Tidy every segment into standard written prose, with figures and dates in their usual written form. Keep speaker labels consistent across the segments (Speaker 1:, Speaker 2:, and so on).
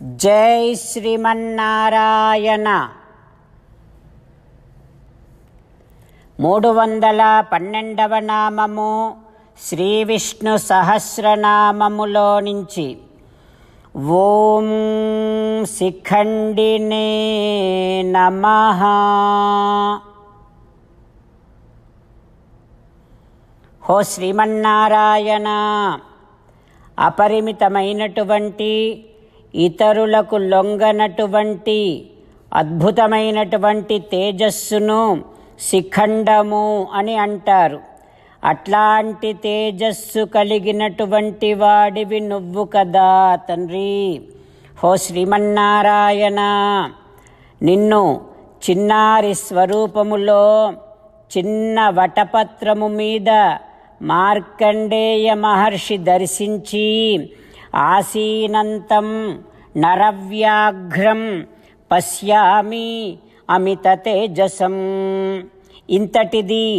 Speaker 1: జై శ్రీమన్నారాయణ. 312వ నామము శ్రీ విష్ణు సహస్రనామములో నుంచి ఓం శిఖండినే నమః. హో శ్రీమన్నారాయణ, అపరిమితమైనటువంటి ఇతరులకు లొంగనటువంటి అద్భుతమైనటువంటి తేజస్సును శిఖండము అని అంటారు. అట్లాంటి తేజస్సు కలిగినటువంటి వాడివి నువ్వు కదా తండ్రి. హో శ్రీమన్నారాయణ, నిన్ను చిన్నారి స్వరూపములో చిన్న వటపత్రము మీద మార్కండేయ మహర్షి దర్శించి ఆసీనంతం నరవ్యాఘ్రం పశ్యామి అమిత తేజసం, ఇంతటిది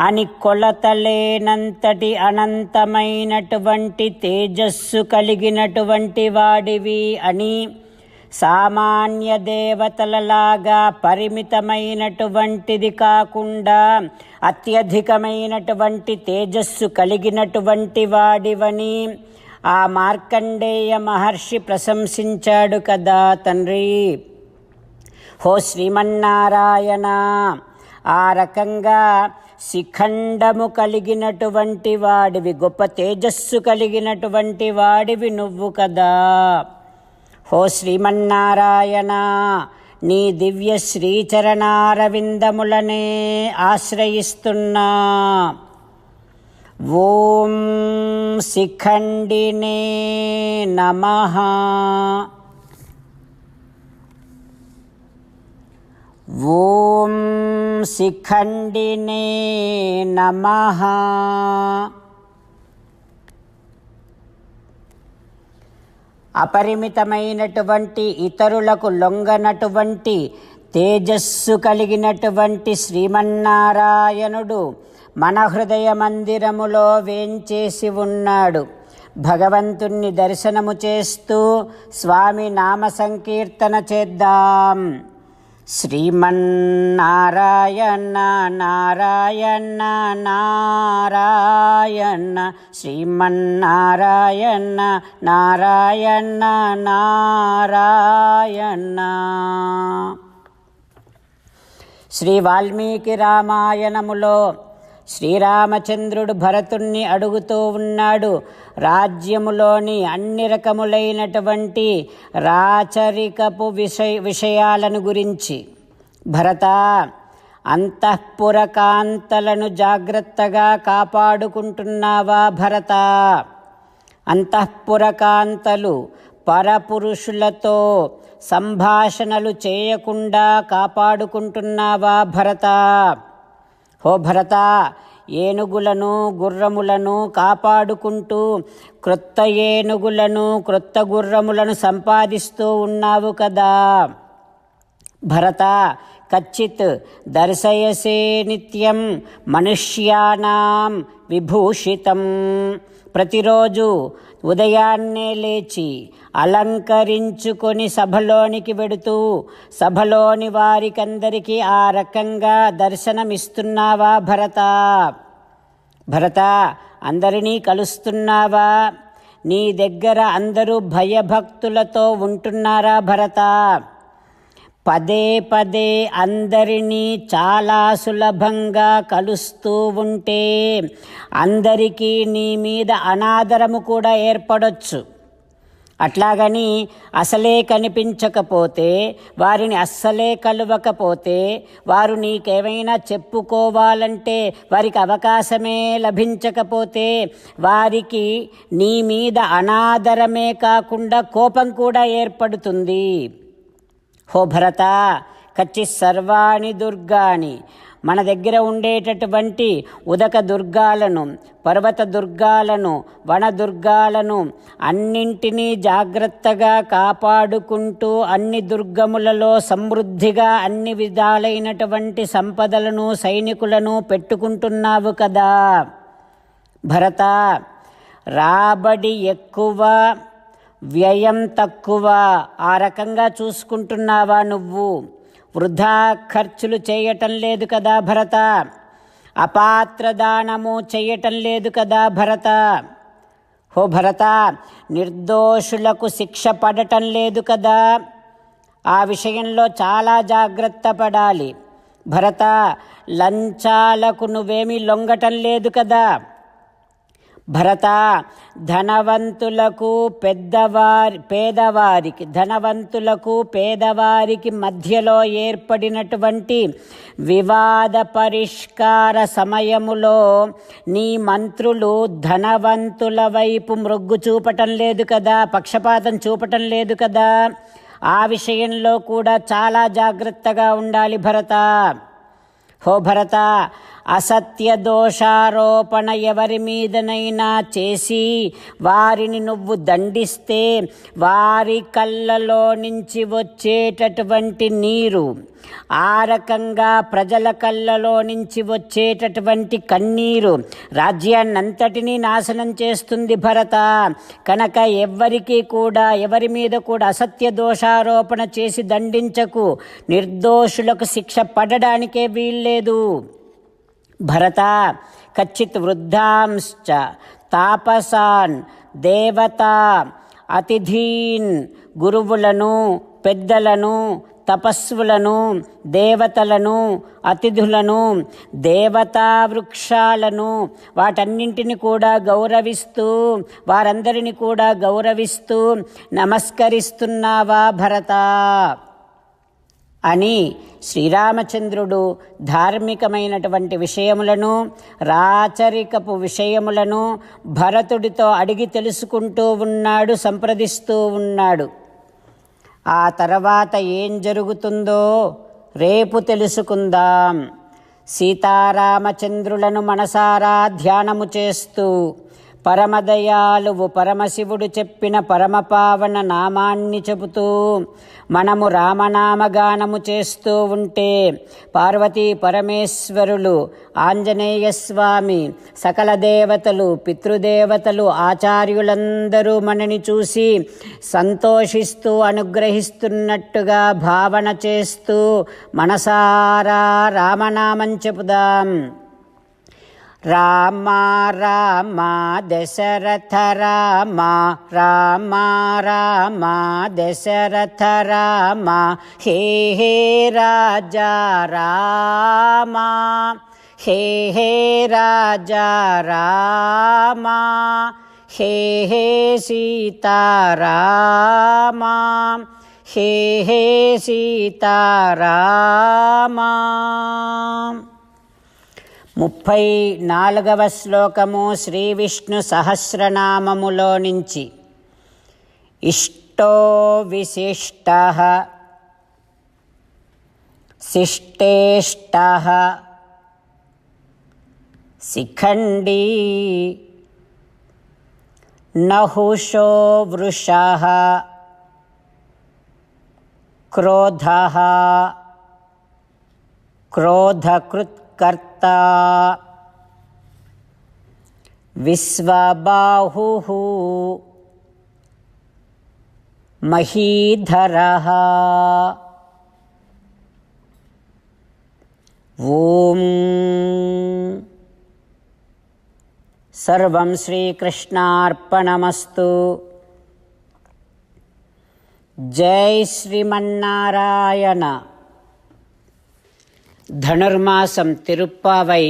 Speaker 1: అని కొలతలేనంతటి అనంతమైనటువంటి తేజస్సు కలిగినటువంటి వాడివి అని, సామాన్య దేవతలలాగా పరిమితమైనటువంటిది కాకుండా అత్యధికమైనటువంటి తేజస్సు కలిగినటువంటి వాడివని ఆ మార్కండేయ మహర్షి ప్రశంసించాడు కదా తండ్రి. హో శ్రీమన్నారాయణ, ఆ రకంగా శిఖండము కలిగినటువంటి వాడివి, గొప్ప తేజస్సు కలిగినటువంటి వాడివి నువ్వు కదా. హో శ్రీమన్నారాయణ, నీ దివ్య శ్రీచరణారవిందములనే ఆశ్రయిస్తున్నా. ఓం శిఖండినే నమః. ఓం శిఖండినే నమః. అపరిమితమైనటువంటి ఇతరులకు లొంగనటువంటి తేజస్సు కలిగినటువంటి శ్రీమన్నారాయణుడు మన హృదయ మందిరములో వేంచేసి ఉన్నాడు. భగవంతుణ్ణి దర్శనము చేస్తూ స్వామి నామ సంకీర్తన చేద్దాం. శ్రీమన్నారాయణ నారాయణ నారాయణ, శ్రీమన్నారాయణ నారాయణ నారాయణ. శ్రీ వాల్మీకి రామాయణములో శ్రీరామచంద్రుడు భరతుణ్ణి అడుగుతూ ఉన్నాడు రాజ్యములోని అన్ని రకములైనటువంటి రాచరికపు విషయాలను గురించి. భరత, అంతఃపుర కాంతలను జాగ్రత్తగా కాపాడుకుంటున్నావా భరత? అంతఃపుర కాంతలు పరపురుషులతో సంభాషణలు చేయకుండా కాపాడుకుంటున్నావా భరత? హో భరత, ఏనుగులను గుర్రములను కాపాడుకుంటూ క్రొత్త ఏనుగులను క్రొత్త గుర్రములను సంపాదిస్తూ ఉన్నావు కదా భరత. కచ్చిత్ దర్శయసే నిత్యం మనుష్యానాం విభూషితం. ప్రతిరోజు ఉదయాన్నే లేచి అలంకరించుకొని సభలోనికి వెడుతూ సభలోని వారికందరికీ ఆ రకంగా దర్శనమిస్తున్నావా భరత? భరత, అందరినీ కలుస్తున్నావా? నీ దగ్గర అందరూ భయభక్తులతో ఉంటున్నారా భరత? పదే పదే అందరినీ చాలా సులభంగా కలుస్తూ ఉంటే అందరికీ నీ మీద అనాదరము కూడా ఏర్పడొచ్చు. అట్లాగని అసలే కనిపించకపోతే, వారిని అస్సలే కలవకపోతే, వారు నీకేమైనా చెప్పుకోవాలంటే వారికి అవకాశమే లభించకపోతే వారికి నీ మీద అనాదరమే కాకుండా కోపం కూడా ఏర్పడుతుంది. హో భరత, కచ్చి సర్వాణి దుర్గాని, మన దగ్గర ఉండేటటువంటి ఉదక దుర్గాలను, పర్వత దుర్గాలను, వన దుర్గాలను అన్నింటినీ జాగ్రత్తగా కాపాడుకుంటూ అన్ని దుర్గములలో సమృద్ధిగా అన్ని విధాలైనటువంటి సంపదలను సైనికులను పెట్టుకుంటున్నావు కదా భరత. రాబడి ఎక్కువ, వ్యయం తక్కువ, ఆ రకంగా చూసుకుంటున్నావా నువ్వు? వృధా ఖర్చులు చేయటం లేదు కదా భరత, అపాత్రదానము చేయటం లేదు కదా భరత. ఓ భరత, నిర్దోషులకు శిక్ష పడటం లేదు కదా, ఆ విషయంలో చాలా జాగ్రత్త పడాలి భరత. లంచాలకు నువ్వేమీ లొంగటం లేదు కదా భరత. ధనవంతులకు పేదవారికి మధ్యలో ఏర్పడినటువంటి వివాద పరిష్కార సమయములో నీ మంత్రులు ధనవంతుల వైపు మొగ్గు చూపటం లేదు కదా, పక్షపాతం చూపటం లేదు కదా. ఆ విషయంలో కూడా చాలా జాగ్రత్తగా ఉండాలి భరత. హో భరత, అసత్య దోషారోపణ ఎవరి మీదనైనా చేసి వారిని నువ్వు దండిస్తే వారి కళ్ళలో నుంచి వచ్చేటటువంటి నీరు ఆ రకంగా ప్రజల కళ్ళలో నుంచి వచ్చేటటువంటి కన్నీరు రాజ్యాన్నంతటినీ నాశనం చేస్తుంది భరత. కనుక ఎవరి మీద కూడా అసత్య దోషారోపణ చేసి దండించకు, నిర్దోషులకు శిక్ష పడడానికే వీల్లేదు భరత. కచ్చిత్ వృద్ధాంశ్చ తాపసాన్ దేవతా అతిథీన్, గురువులను, పెద్దలను, తపస్సులను, దేవతలను, అతిథులను, దేవతా వృక్షాలను వాటన్నింటిని కూడా గౌరవిస్తూ, వారందరిని కూడా గౌరవిస్తూ నమస్కరిస్తున్నావా భరత అని శ్రీరామచంద్రుడు ధార్మికమైనటువంటి విషయములను, రాచరికపు విషయములను భరతుడితో అడిగి తెలుసుకుంటూ ఉన్నాడు, సంప్రదిస్తూ ఉన్నాడు. ఆ తర్వాత ఏం జరుగుతుందో రేపు తెలుసుకుందాం. సీతారామచంద్రులను మనసారా ధ్యానము చేస్తూ పరమదయాలువు పరమశివుడు చెప్పిన పరమపావన నామాన్ని చెబుతూ మనము రామనామగానము చేస్తూ ఉంటే పార్వతీ పరమేశ్వరులు, ఆంజనేయస్వామి, సకల దేవతలు, పితృదేవతలు, ఆచార్యులందరూ మనని చూసి సంతోషిస్తూ అనుగ్రహిస్తున్నట్టుగా భావన చేస్తూ మనసారా రామనామం చెబుదాం. రామ రామ దశరథ రామ, రామ రామ దశరథ రామ, హే హే రాజా రామ, హే హే రాజా రామ, హే హే సీతారామ, హే హే సీతారామ. 34వ శ్లోకము శ్రీ విష్ణు సహస్రనామములో నుంచి. ఇష్టో విశిష్టః శిష్టేష్టః శిఖండీ నహుషో వృషః క్రోధః క్రోధకృత్ కర్తా విశ్వబాహుః మహీధరః. ఓం సర్వం శ్రీకృష్ణార్పణమస్తు. జై శ్రీమన్నారాయణ. ధనుర్మాసం తిరుప్పావై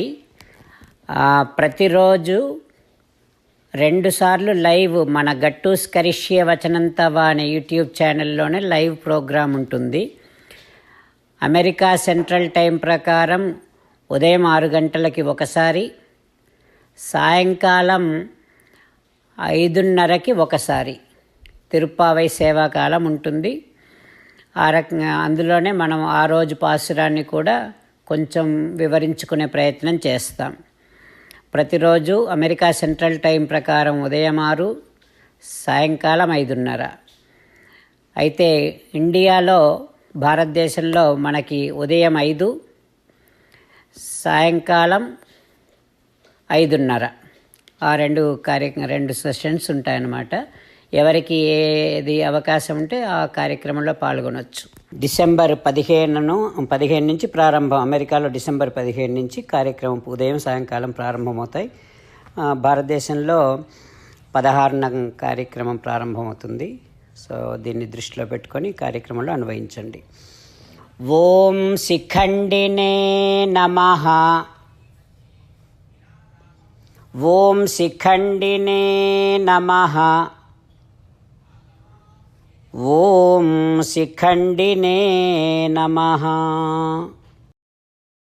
Speaker 1: ప్రతిరోజు 2 సార్లు లైవ్ మన గట్టూస్ కరిష్యే వచనంతవా అనే యూట్యూబ్ ఛానల్లోనే లైవ్ ప్రోగ్రాం ఉంటుంది. అమెరికా సెంట్రల్ టైం ప్రకారం ఉదయం 6 గంటలకి ఒకసారి, సాయంకాలం 5:30కి ఒకసారి తిరుప్పావై సేవాకాలం ఉంటుంది. ఆ రకంగా అందులోనే మనం ఆ రోజు పాసురాన్ని కూడా కొంచెం వివరించుకునే ప్రయత్నం చేస్తాం. ప్రతిరోజు అమెరికా సెంట్రల్ టైం ప్రకారం ఉదయం 6, సాయంకాలం 5:30. అయితే ఇండియాలో, భారతదేశంలో మనకి ఉదయం 5, సాయంకాలం 5:30 ఆ 2 సెషన్స్ ఉంటాయన్నమాట. ఎవరికి ఏది అవకాశం ఉంటే ఆ కార్యక్రమంలో పాల్గొనవచ్చు. డిసెంబర్ 15 నుంచి ప్రారంభం. అమెరికాలో డిసెంబర్ 15 నుంచి కార్యక్రమం ఉదయం సాయంకాలం ప్రారంభమవుతాయి. భారతదేశంలో 16న కార్యక్రమం ప్రారంభమవుతుంది. సో దీన్ని దృష్టిలో పెట్టుకొని కార్యక్రమంలో అన్వయించండి. ఓం శిఖండినే నమః. ఓం శిఖండినే నమః. ఓం శిఖండినే నమః.